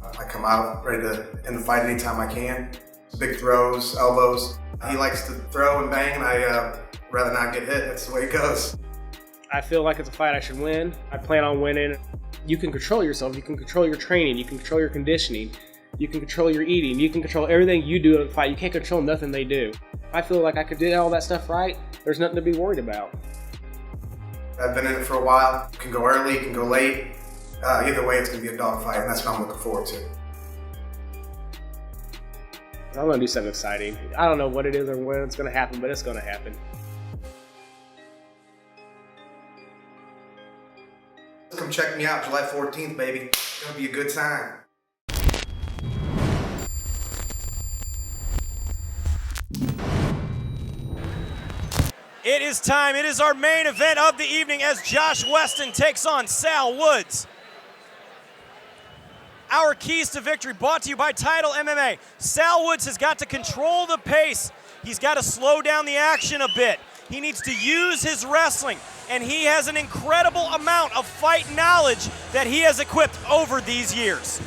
I come out ready to end the fight anytime I can. Big throws, elbows. He likes to throw and bang, and I rather not get hit. That's the way it goes. I feel like it's a fight I should win. I plan on winning. You can control yourself. You can control your training. You can control your conditioning. You can control your eating. You can control everything you do in a fight. You can't control nothing they do. I feel like I could do all that stuff right. There's nothing to be worried about. I've been in it for a while. You can go early, you can go late. Either way, it's going to be a dogfight, and that's what I'm looking forward to. I'm going to do something exciting. I don't know what it is or when it's going to happen, but it's going to happen. Come check me out July 14th, baby. It's going to be a good time. It is time. It is our main event of the evening as Josh Weston takes on Sal Woods. Our keys to victory brought to you by Title MMA. Sal Woods has got to control the pace. He's got to slow down the action a bit. He needs to use his wrestling, and he has an incredible amount of fight knowledge that he has equipped over these years.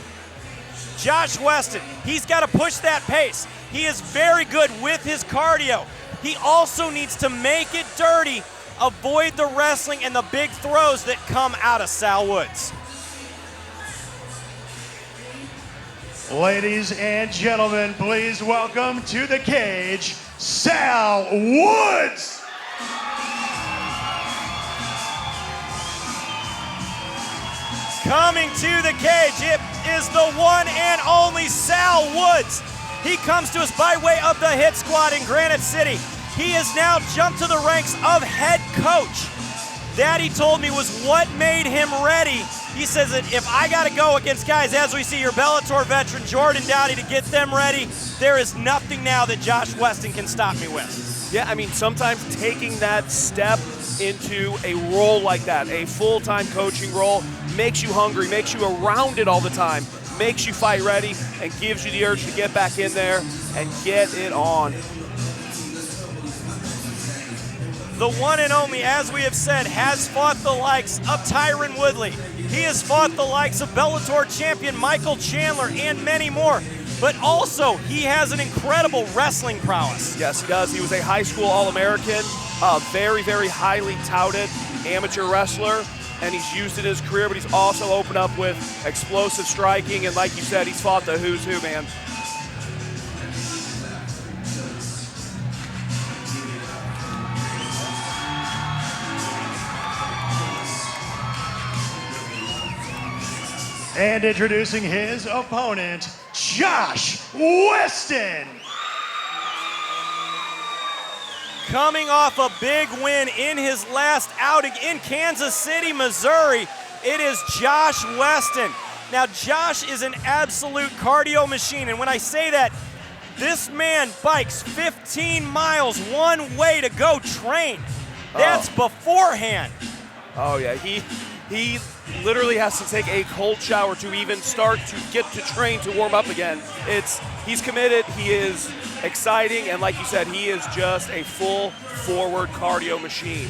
Josh Weston, he's got to push that pace. He is very good with his cardio. He also needs to make it dirty, avoid the wrestling and the big throws that come out of Sal Woods. Ladies and gentlemen, please welcome to the cage, Sal Woods. Coming to the cage, it is the one and only Sal Woods. He comes to us by way of the Hit Squad in Granite City. He has now jumped to the ranks of head coach. That, he told me, was what made him ready. He says that if I got to go against guys, as we see your Bellator veteran Jordan Downey, to get them ready, there is nothing now that Josh Weston can stop me with. Yeah, I mean, sometimes taking that step into a role like that, a full-time coaching role, makes you hungry, makes you around it all the time, makes you fight ready, and gives you the urge to get back in there and get it on. The one and only, as we have said, has fought the likes of Tyron Woodley. He has fought the likes of Bellator champion Michael Chandler and many more. But also, he has an incredible wrestling prowess. Yes, he does. He was a high school All-American, a very, very highly touted amateur wrestler, and he's used it in his career, but he's also opened up with explosive striking, and like you said, he's fought the who's who, man. And introducing his opponent, Josh Weston. Coming off a big win in his last outing in Kansas City, Missouri, it is Josh Weston. Now, Josh is an absolute cardio machine, and when I say that, this man bikes 15 miles one way to go train. That's beforehand. Oh yeah, he literally has to take a cold shower to even start to get to train to warm up again. He's committed, he is exciting, and like you said, he is just a full forward cardio machine.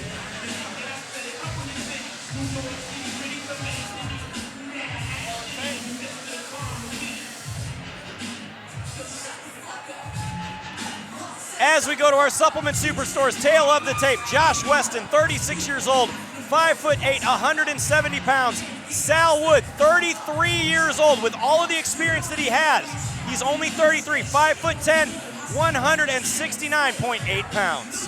As we go to our supplement superstores, tail of the tape, Josh Weston, 36 years old, 5'8", 170 pounds. Sal Wood, 33 years old, with all of the experience that he has. He's only 33, 5'10", 169.8 pounds.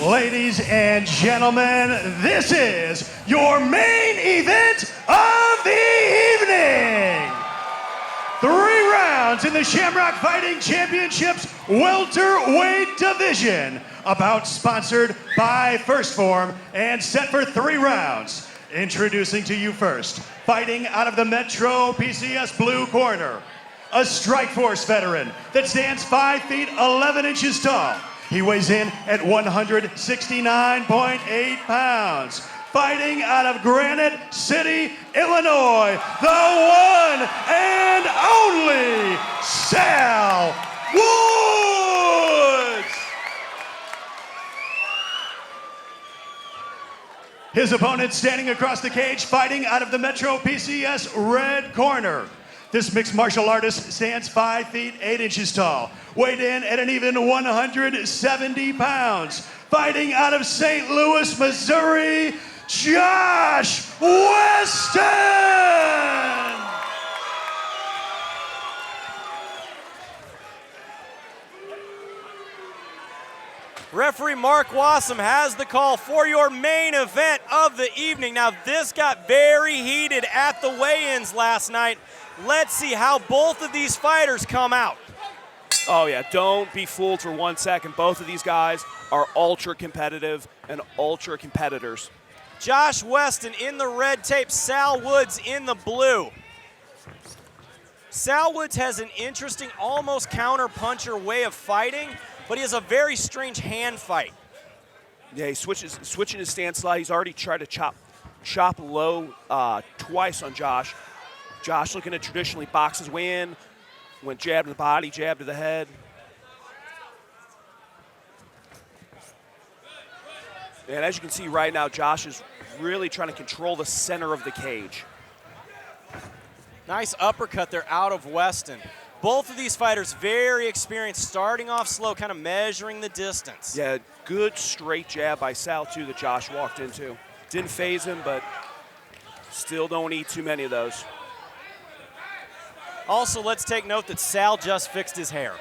Ladies and gentlemen, this is your main event of the evening. 3 rounds in the Shamrock Fighting Championships welterweight division. About sponsored by First Form and set for 3 rounds. Introducing to you first, fighting out of the Metro PCS blue corner, a Strikeforce veteran that stands 5 feet 11 inches tall. He weighs in at 169.8 pounds. Fighting out of Granite City, Illinois, the one and only Sal Woods. His opponent standing across the cage, fighting out of the Metro PCS red corner. This mixed martial artist stands 5 feet 8 inches tall, weighed in at an even 170 pounds. Fighting out of St. Louis, Missouri, Josh Weston! Referee Mark Wassam has the call for your main event of the evening. Now, this got very heated at the weigh-ins last night. Let's see how both of these fighters come out. Oh yeah, don't be fooled for 1 second. Both of these guys are ultra competitive and ultra competitors. Josh Weston in the red tape, Sal Woods in the blue. Sal Woods has an interesting, almost counter-puncher way of fighting, but he has a very strange hand fight. Yeah, he's switching his stance slightly. He's already tried to chop low twice on Josh. Josh looking to traditionally box his way in. Went jab to the body, jab to the head. And as you can see right now, Josh is really trying to control the center of the cage. Nice uppercut there out of Weston. Both of these fighters very experienced, starting off slow, kind of measuring the distance. Yeah, good straight jab by Sal, too, that Josh walked into. Didn't phase him, but still don't eat too many of those. Also, let's take note that Sal just fixed his hair.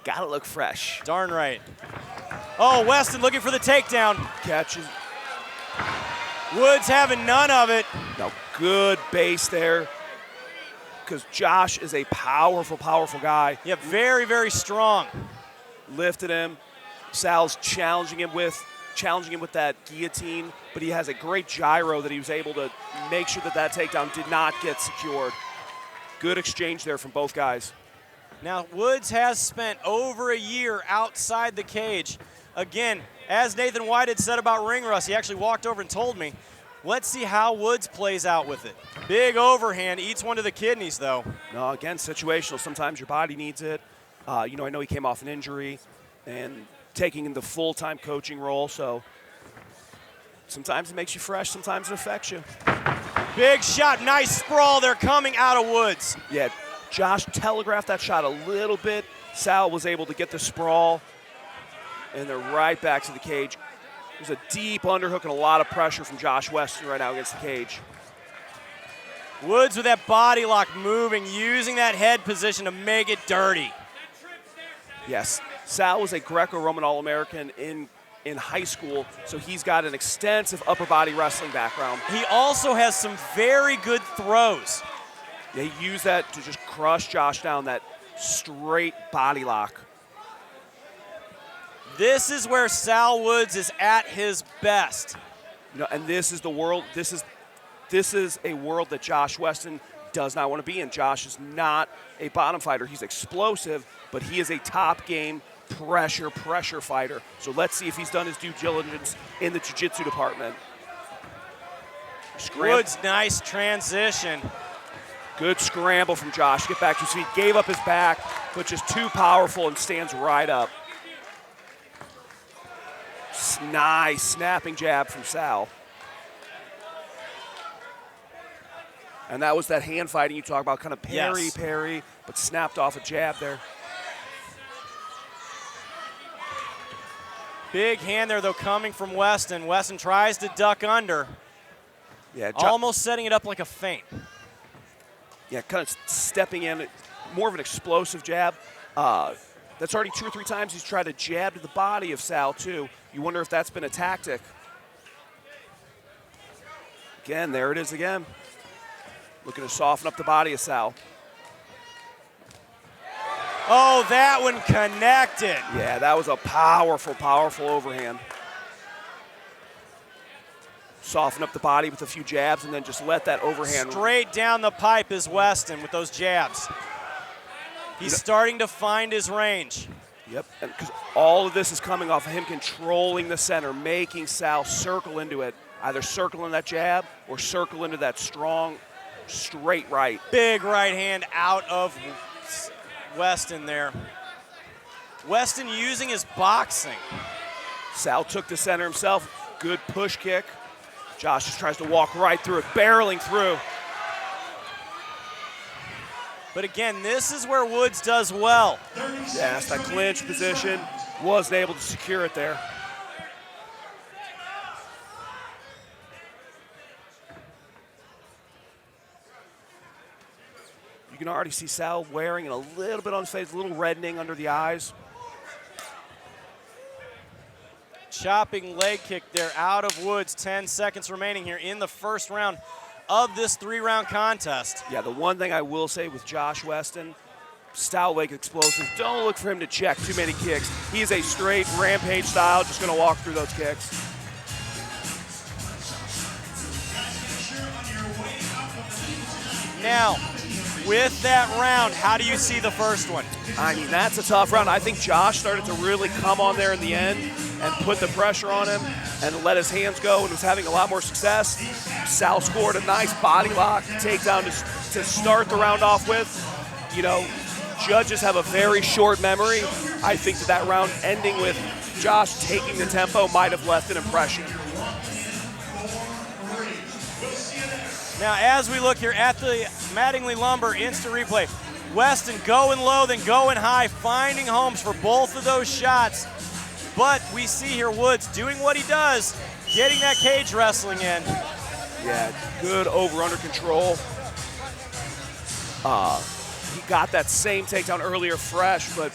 Gotta look fresh. Darn right. Oh, Weston looking for the takedown. Catches. Woods having none of it. No, good base there. Because Josh is a powerful, powerful guy. Yeah, very, very strong. Lifted him. Sal's challenging him with that guillotine, but he has a great gyro that he was able to make sure that that takedown did not get secured. Good exchange there from both guys. Now, Woods has spent over a year outside the cage. Again, as Nathan White had said about ring rust, he actually walked over and told me, let's see how Woods plays out with it. Big overhand, eats one to the kidneys, though. No, again, situational. Sometimes your body needs it. I know he came off an injury and taking the full-time coaching role, so sometimes it makes you fresh, sometimes it affects you. Big shot, nice sprawl there coming out of Woods. Yeah, Josh telegraphed that shot a little bit. Sal was able to get the sprawl, and they're right back to the cage. There's a deep underhook and a lot of pressure from Josh Weston right now against the cage. Woods with that body lock moving, using that head position to make it dirty. Yes, Sal was a Greco-Roman All-American in high school, so he's got an extensive upper body wrestling background. He also has some very good throws. Yeah, he used that to just crush Josh down, that straight body lock. This is where Sal Woods is at his best. And this is the world. This is a world that Josh Weston does not want to be in. Josh is not a bottom fighter. He's explosive, but he is a top game pressure fighter. So let's see if he's done his due diligence in the jiu-jitsu department. Woods, nice transition. Good scramble from Josh. Get back to his feet. Gave up his back, but just too powerful and stands right up. Nice snapping jab from Sal. And that was that hand fighting you talk about, kind of parry, but snapped off a jab there. Big hand there, though, coming from Weston. Weston tries to duck under. Yeah, almost setting it up like a feint. Yeah, kind of stepping in, more of an explosive jab. That's already 2 or 3 times he's tried to jab to the body of Sal, too. You wonder if that's been a tactic. Again, there it is again. Looking to soften up the body of Sal. Oh, that one connected. Yeah, that was a powerful, powerful overhand. Soften up the body with a few jabs and then just let that overhand. Straight down the pipe is Weston with those jabs. He's starting to find his range. Yep, and because all of this is coming off of him controlling the center, making Sal circle into it. Either circle in that jab or circle into that strong, straight right. Big right hand out of Weston there. Weston using his boxing. Sal took the center himself. Good push kick. Josh just tries to walk right through it, barreling through. But again, this is where Woods does well. Yes, that clinch position, wasn't able to secure it there. You can already see Sal wearing it a little bit on his face, a little reddening under the eyes. Chopping leg kick there out of Woods. 10 seconds remaining here in the first round of this 3-round contest. Yeah, the one thing I will say with Josh Weston, stout leg explosive. Don't look for him to check too many kicks. He's a straight rampage style, just going to walk through those kicks. Now, with that round, how do you see the first one? I mean, that's a tough round. I think Josh started to really come on there in the end and put the pressure on him and let his hands go and was having a lot more success. Sal scored a nice body lock takedown to start the round off with. You know, judges have a very short memory. I think that round ending with Josh taking the tempo might have left an impression. Now, as we look here at the Mattingly Lumber instant replay, Weston going low, then going high, finding homes for both of those shots. But we see here Woods doing what he does, getting that cage wrestling in. Yeah, good over-under control. He got that same takedown earlier fresh, but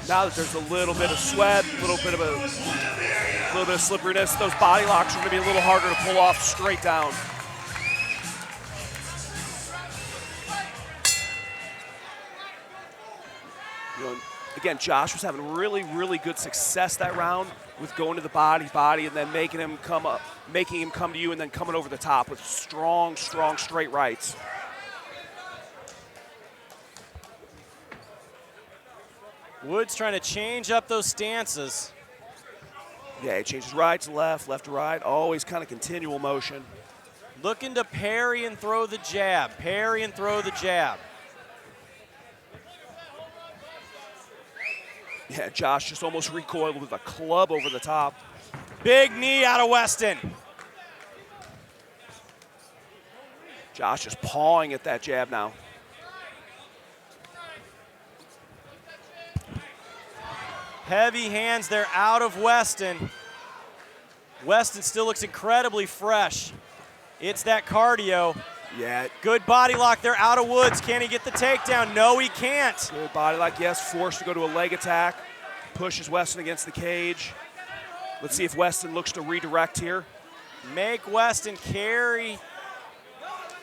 now that there's a little bit of sweat, a little bit of slipperiness, those body locks are going to be a little harder to pull off straight down. You know, again, Josh was having really, really good success that round with going to the body, and then making him come to you, and then coming over the top with strong straight rights. Woods trying to change up those stances. Yeah, he changes right to left, left to right, always kind of continual motion. Looking to parry and throw the jab, parry and throw the jab. Yeah, Josh just almost recoiled with a club over the top. Big knee out of Weston. Josh just pawing at that jab now. Heavy hands there out of Weston. Weston still looks incredibly fresh. It's that cardio. Yeah. Good body lock there out of Woods. Can he get the takedown? No, he can't. Good body lock, yes. Forced to go to a leg attack. Pushes Weston against the cage. Let's see if Weston looks to redirect here. Make Weston carry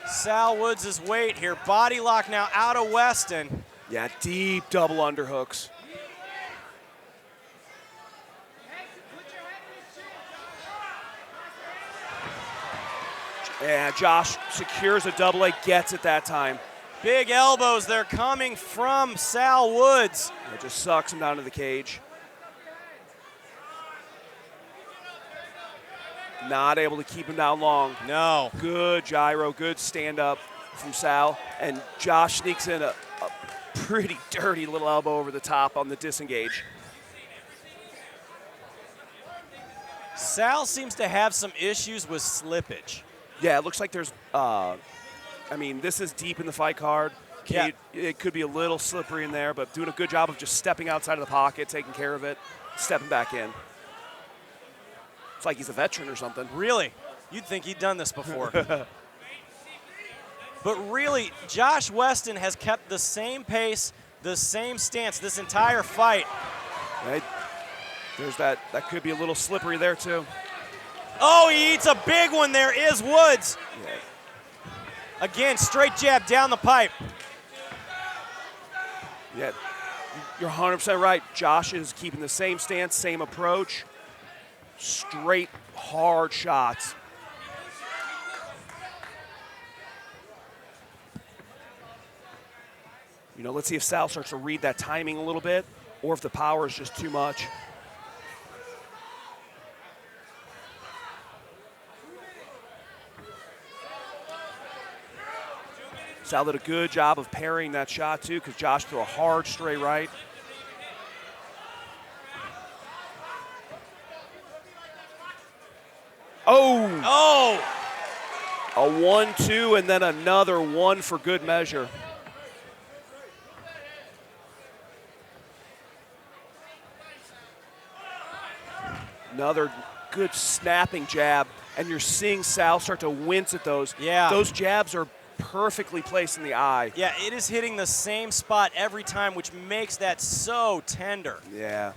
Sal Woods' weight here. Body lock now out of Weston. Yeah, deep double underhooks. Yeah, Josh secures a double leg, gets it that time. Big elbows, they're coming from Sal Woods. It just sucks him down to the cage. Not able to keep him down long. No. Good gyro, good stand-up from Sal. And Josh sneaks in a pretty dirty little elbow over the top on the disengage. Sal seems to have some issues with slippage. Yeah, it looks like there's, I mean, this is deep in the fight card. Yeah. It could be a little slippery in there, but doing a good job of just stepping outside of the pocket, taking care of it, stepping back in. It's like he's a veteran or something. Really? You'd think he'd done this before. But really, Josh Weston has kept the same pace, the same stance this entire fight. Right. There's that could be a little slippery there too. Oh, he eats a big one there, is Woods. Yeah. Again, straight jab down the pipe. Yeah, you're 100% right. Josh is keeping the same stance, same approach. Straight, hard shots. You know, let's see if Sal starts to read that timing a little bit, or if the power is just too much. Sal did a good job of parrying that shot too, because Josh threw a hard straight right. Oh! A 1-2 and then another one for good measure. Another good snapping jab, and you're seeing Sal start to wince at those. Yeah. Those jabs are perfectly placed in the eye. Yeah, it is hitting the same spot every time, which makes that so tender. Yeah.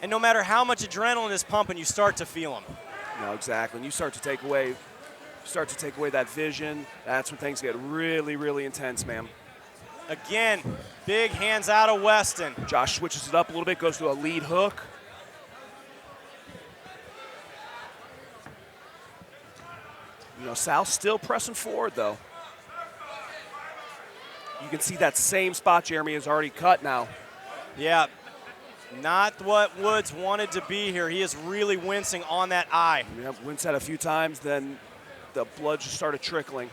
And no matter how much adrenaline is pumping, you start to feel them. No, exactly. When you start to take away that vision, that's when things get really, really intense, man. Again, big hands out of Weston. Josh switches it up a little bit, goes to a lead hook. You know, Sal's still pressing forward, though. You can see that same spot Jeremy has already cut now. Yeah, not what Woods wanted to be here. He is really wincing on that eye. Yeah, winced that a few times, then the blood just started trickling.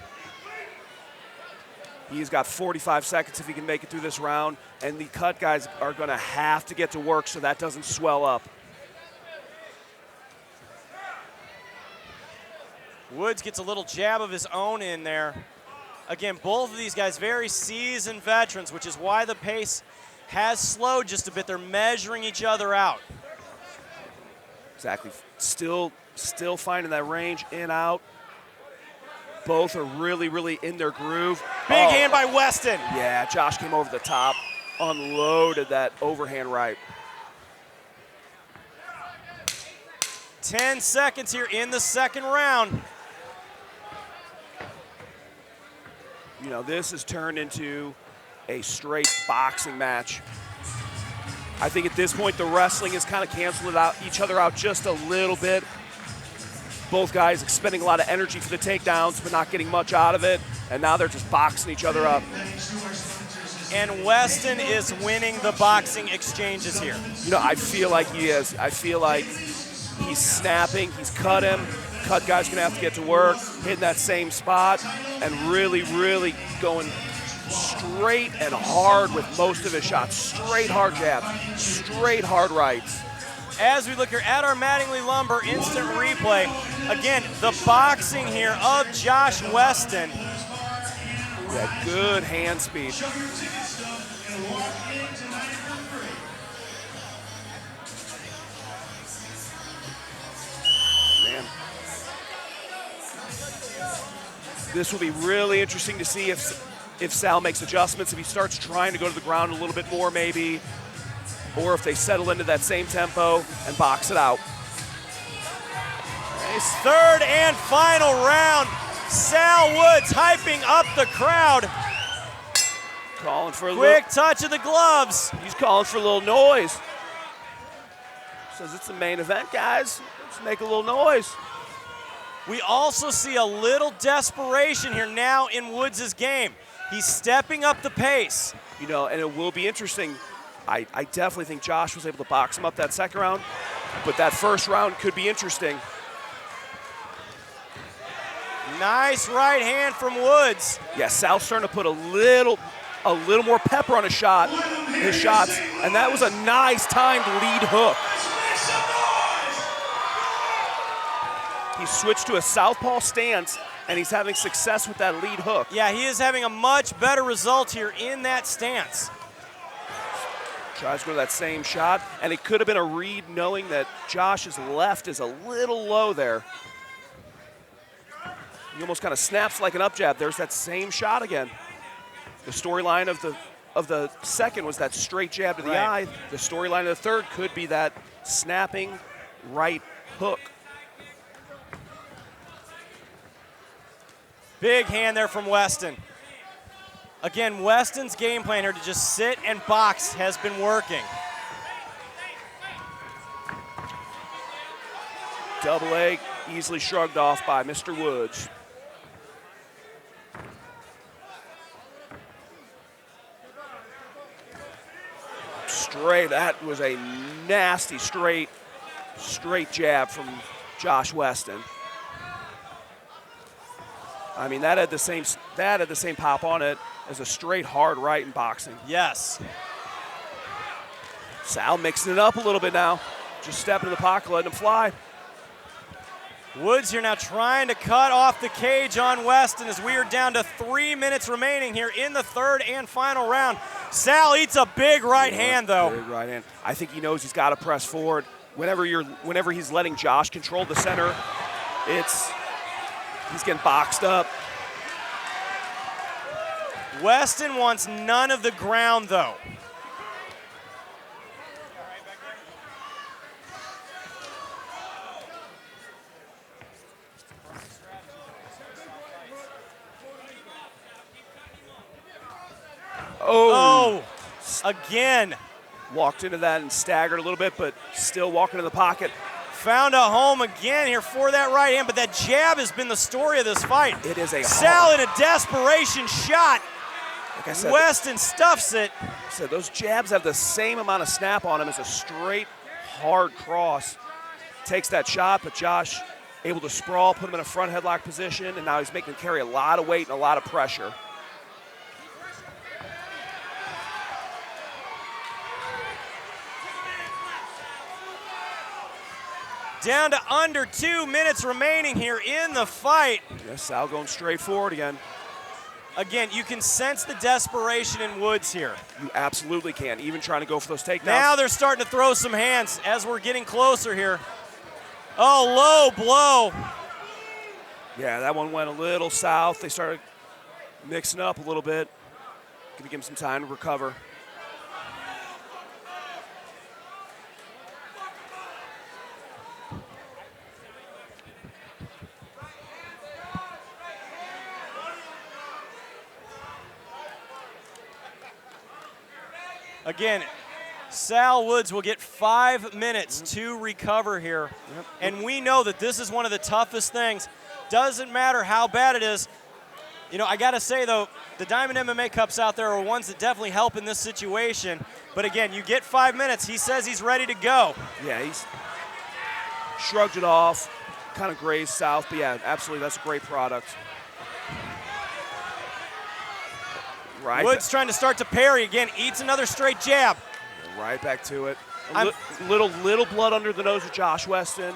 He's got 45 seconds if he can make it through this round, and the cut guys are going to have to get to work so that doesn't swell up. Woods gets a little jab of his own in there. Again, both of these guys very seasoned veterans, which is why the pace has slowed just a bit. They're measuring each other out. Exactly. Still finding that range in, out. Both are really, really in their groove. Big hand by Weston. Yeah, Josh came over the top, unloaded that overhand right. 10 seconds here in the second round. You know, this has turned into a straight boxing match. I think at this point the wrestling has kind of canceled each other out just a little bit. Both guys expending a lot of energy for the takedowns, but not getting much out of it. And now they're just boxing each other up. And Weston is winning the boxing exchanges here. You know, I feel like he is. I feel like he's snapping. He's cut him. Cut guy's going to have to get to work, hitting that same spot, and really, really going straight and hard with most of his shots. Straight hard jabs, straight hard rights. As we look here at our Mattingly Lumber instant replay, again, the boxing here of Josh Weston. Yeah, good hand speed. Man. This will be really interesting to see if Sal makes adjustments, if he starts trying to go to the ground a little bit more maybe, or if they settle into that same tempo and box it out. Nice. Third and final round. Sal Woods hyping up the crowd. Calling for a quick touch of the gloves. He's calling for a little noise. Says it's the main event, guys. Let's make a little noise. We also see a little desperation here now in Woods' game. He's stepping up the pace. You know, and it will be interesting. I definitely think Josh was able to box him up that second round, but that first round could be interesting. Nice right hand from Woods. Yeah, Sal's starting to put a little more pepper on his shots, and that was a nice timed lead hook. He switched to a southpaw stance, and he's having success with that lead hook. Yeah, he is having a much better result here in that stance. Tries to go to that same shot, and it could have been a read knowing that Josh's left is a little low there. He almost kind of snaps like an up jab. There's that same shot again. The storyline of the second was that straight jab to the eye. The storyline of the third could be that snapping right hook. Big hand there from Weston. Again, Weston's game plan here to just sit and box has been working. Double leg, easily shrugged off by Mr. Woods. Straight, that was a nasty straight jab from Josh Weston. I mean, that had the same pop on it as a straight hard right in boxing. Yes. Sal mixing it up a little bit now. Just stepping in the pocket, letting him fly. Woods here now trying to cut off the cage on Weston as we are down to 3 minutes remaining here in the third and final round. Sal eats a big right hand, though. Big right hand. I think he knows he's got to press forward. Whenever he's letting Josh control the center, he's getting boxed up. Weston wants none of the ground, though. Oh, again. Walked into that and staggered a little bit, but still walking in the pocket. Found a home again here for that right hand, but that jab has been the story of this fight. It is a Sal in a desperation shot. Like I said, Weston stuffs it. So those jabs have the same amount of snap on them as a straight, hard cross. Takes that shot, but Josh able to sprawl, put him in a front headlock position, and now he's making him carry a lot of weight and a lot of pressure. Down to under 2 minutes remaining here in the fight. Yes, Sal going straight forward again. Again, you can sense the desperation in Woods here. You absolutely can, even trying to go for those takedowns. Now they're starting to throw some hands as we're getting closer here. Oh, low blow. Yeah, that one went a little south. They started mixing up a little bit. Gonna give him some time to recover. Again, Sal Woods will get 5 minutes to recover here. Yep. And we know that this is one of the toughest things. Doesn't matter how bad it is. You know, I got to say, though, the Diamond MMA Cups out there are ones that definitely help in this situation. But again, you get 5 minutes. He says he's ready to go. Yeah, he's shrugged it off, kind of grazed south. But yeah, absolutely, that's a great product. Right. Woods trying to start to parry again, eats another straight jab. Right back to it. Little blood under the nose of Josh Weston.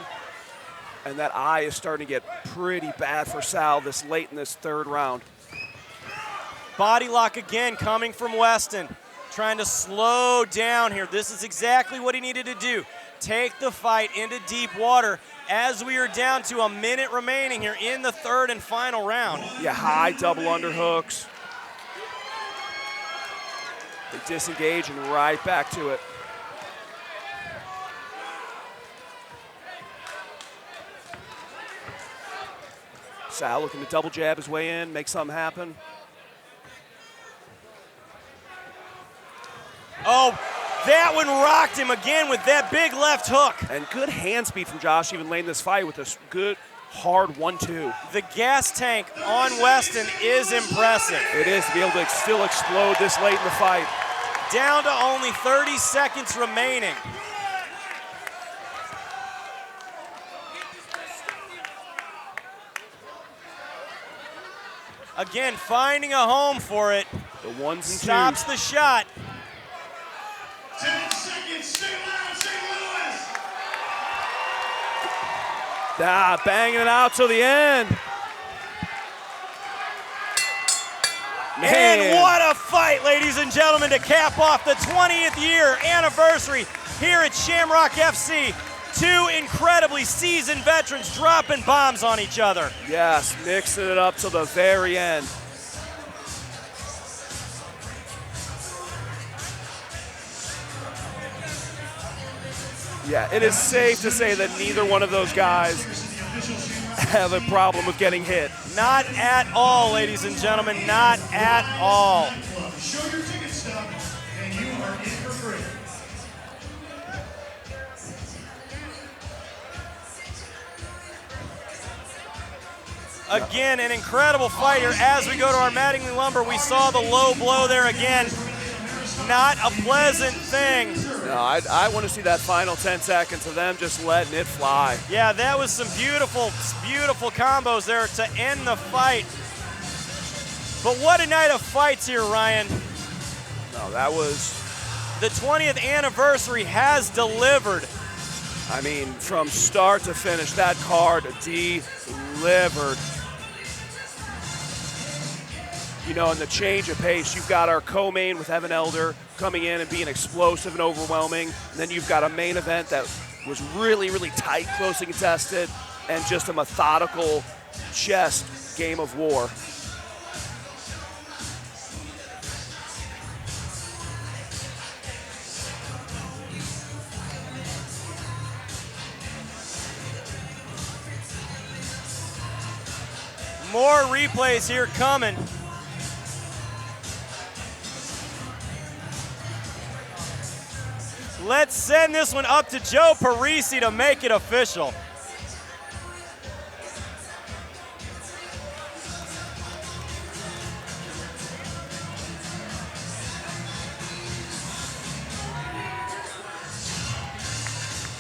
And that eye is starting to get pretty bad for Sal this late in this third round. Body lock again coming from Weston. Trying to slow down here. This is exactly what he needed to do. Take the fight into deep water as we are down to a minute remaining here in the third and final round. Yeah, high double underhooks. They disengage and right back to it. Sal looking to double jab his way in, make something happen. Oh, that one rocked him again with that big left hook. And good hand speed from Josh, even late in this fight with this good, hard 1-2. The gas tank on Weston is impressive. It is to be able to still explode this late in the fight. Down to only 30 seconds remaining. Again, finding a home for it. The ones and Stops twos. the shot. 10 seconds, stay loud, St. Louis. Banging it out till the end. Man. And what a fight, ladies and gentlemen, to cap off the 20th year anniversary here at Shamrock FC. Two incredibly seasoned veterans dropping bombs on each other. Yes, mixing it up till the very end. Yeah, it is safe to say that neither one of those guys have a problem with getting hit. Not at all, ladies and gentlemen, not at all. Show your ticket stub, and you are in for free. Again, an incredible fighter. As we go to our Mattingly Lumber, we saw the low blow there again. Not a pleasant thing. No, I want to see that final 10 seconds of them just letting it fly. Yeah, that was some beautiful, beautiful combos there to end the fight. But what a night of fights here, Ryan. No, that was... The 20th anniversary has delivered. I mean, from start to finish, that card delivered. You know, in the change of pace, you've got our co-main with Evan Elder coming in and being explosive and overwhelming. And then you've got a main event that was really, really tight, closely contested, and just a methodical chess game of war. More replays here coming. Let's send this one up to Joe Parisi to make it official.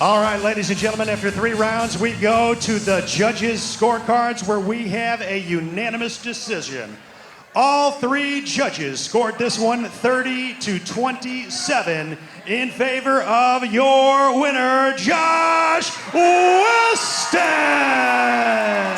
All right, ladies and gentlemen, after 3 rounds, we go to the judges' scorecards where we have a unanimous decision. All 3 judges scored this one 30-27 in favor of your winner, Josh Weston.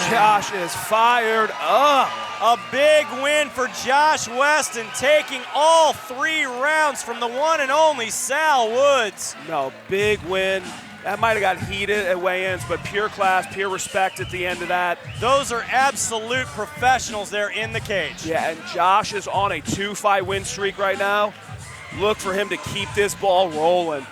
Josh is fired up. A big win for Josh Weston, taking all 3 rounds from the one and only Sal Woods. No, big win. That might have got heated at weigh-ins, but pure class, pure respect at the end of that. Those are absolute professionals there in the cage. Yeah, and Josh is on a 2-fight win streak right now. Look for him to keep this ball rolling.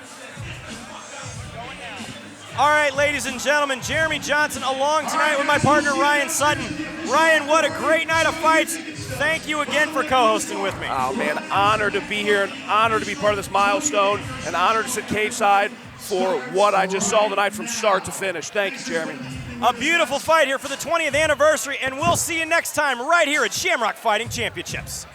All right, ladies and gentlemen, Jeremy Johnson along tonight with my partner, Ryan Sutton. Ryan, what a great night of fights. Thank you again for co-hosting with me. Oh, man, honored to be here, an honor to be part of this milestone, an honor to sit cage side for what I just saw tonight from start to finish. Thank you, Jeremy. A beautiful fight here for the 20th anniversary, and we'll see you next time right here at Shamrock Fighting Championships.